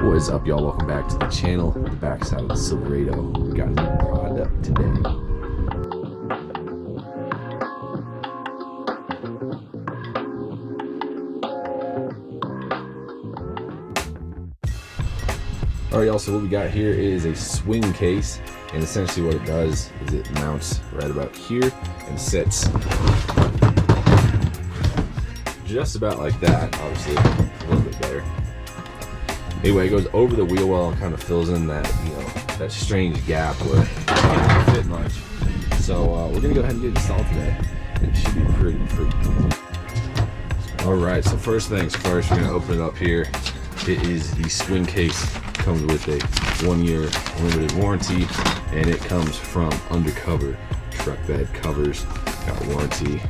What is up, y'all? Welcome back to the channel. The backside of the Silverado. We got a new product today. Alright, y'all, so what we got here is a swing case, and essentially what it does is it mounts right about here and sits just about like that. Obviously a little bit better. Anyway, it goes over the wheel well and kind of fills in that, that strange gap where it can't fit much. So we're gonna go ahead and get it installed today. It should be pretty cool. Alright, so first things first, we're gonna open it up here. It is the swing case. Comes with a 1-year limited warranty, and it comes from UnderCover truck bed covers. Got warranty.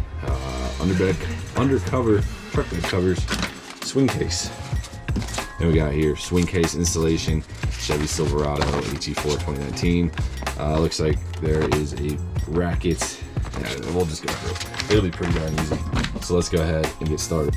Undercover truck bed covers, swing case. Then we got here swing case installation, Chevy Silverado HE4 2019. Looks like there is a bracket. Yeah, we'll just go through it. It'll be pretty darn easy. So let's go ahead and get started.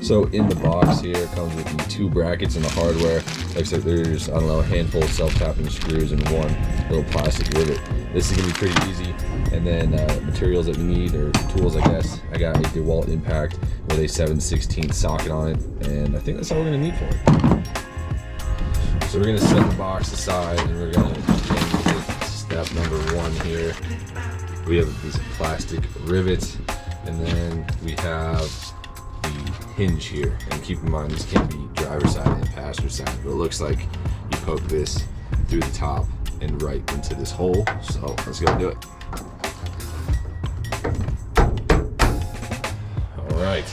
So in the box here, it comes with the 2 brackets and the hardware. Looks like there's, I don't know, a handful of self-tapping screws and 1 little plastic rivet. This is gonna be pretty easy. And then materials that we need, or tools, I guess. I got a DeWalt impact with a 7/16 socket on it, and I think that's all we're gonna need for it. So we're gonna set the box aside, and we're gonna begin with step number 1 here. We have a piece of plastic rivet, and then we have the hinge here. And keep in mind, this can't be driver's side and passenger side, but it looks like you poke this through the top and right into this hole. So let's go do it. All right.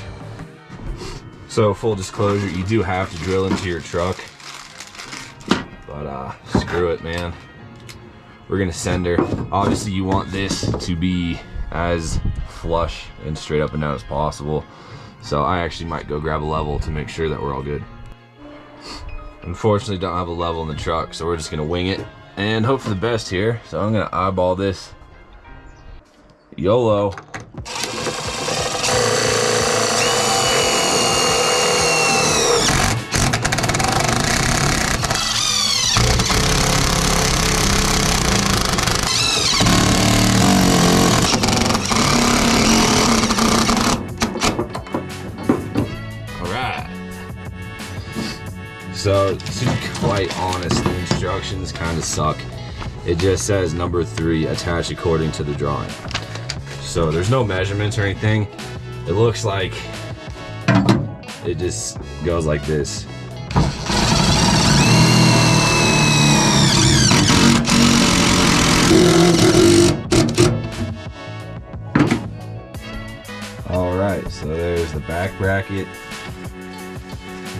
So full disclosure, you do have to drill into your truck, but screw it, man. We're gonna send her. Obviously you want this to be as flush and straight up and down as possible. So I actually might go grab a level to make sure that we're all good. Unfortunately don't have a level in the truck, so we're just gonna wing it and hope for the best here. So I'm gonna eyeball this. YOLO. So to be quite honest, the instructions kind of suck. It just says number 3 attached according to the drawing. So there's no measurements or anything. It looks like it just goes like this. All right, so there's the back bracket.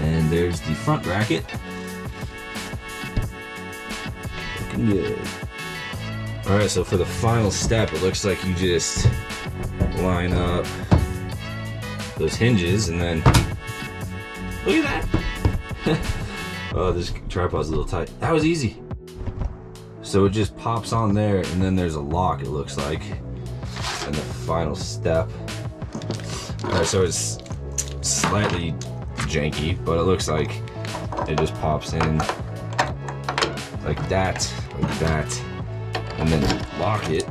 And there's the front bracket. Looking good. Alright, so for the final step, it looks like you just line up those hinges and then look at that. Oh, this tripod's a little tight. That was easy. So it just pops on there, and then there's a lock, it looks like. And the final step. Alright, so it's slightly janky, but it looks like it just pops in like that, and then lock it.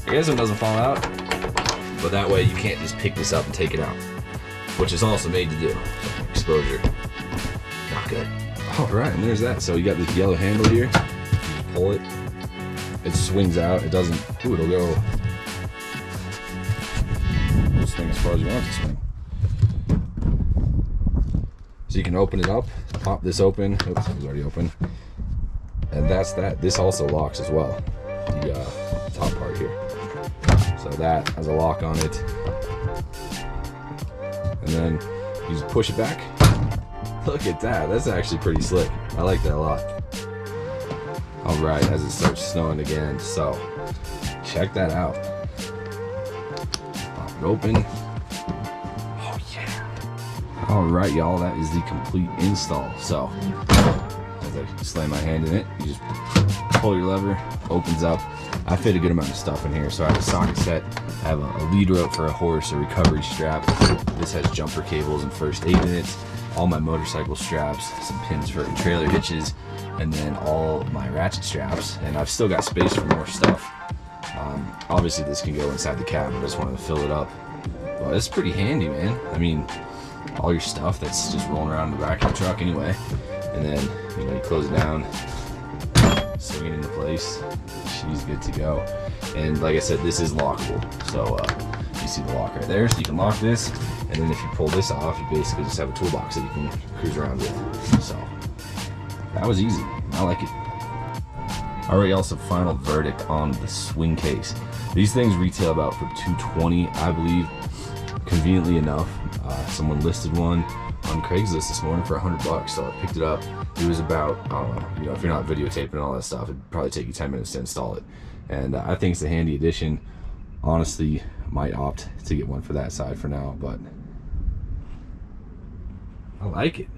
I guess it doesn't fall out, but that way you can't just pick this up and take it out, which is also made to do. So exposure, not good. All right, and there's that. So you got this yellow handle here. You just pull it. It swings out. It doesn't. Ooh, it'll go. Swing as far as you want it to swing. So you can open it up, pop this open. Oops, it was already open. And that's that. This also locks as well, the top part here. So that has a lock on it. And then you just push it back. Look at that. That's actually pretty slick. I like that a lot. All right, as it starts snowing again. So check that out. Open. Oh yeah. All right, y'all, that is the complete install. So as I slam my hand in it, you just pull your lever, opens up, I fit a good amount of stuff in here. So I have a socket set, I have a lead rope for a horse, a recovery strap. This has jumper cables and first aid in it, all my motorcycle straps, some pins for trailer hitches, and then all my ratchet straps. And I've still got space for more stuff. Obviously this can go inside the cab, I just wanted to fill it up. But it's pretty handy, man. I mean, all your stuff that's just rolling around in the back of the truck anyway. And then, you know, you close it down, swing it into place, she's good to go. And like I said, this is lockable. So you see the lock right there, so you can lock this. And then if you pull this off, you basically just have a toolbox that you can cruise around with. So that was easy, I like it. All right, y'all, so final verdict on the SwingCase. These things retail about for $220, I believe, conveniently enough. Someone listed one on Craigslist this morning for $100, so I picked it up. It was about, I don't know, you know, if you're not videotaping and all that stuff, it'd probably take you 10 minutes to install it. And I think it's a handy addition. Honestly, might opt to get one for that side for now, but I like it.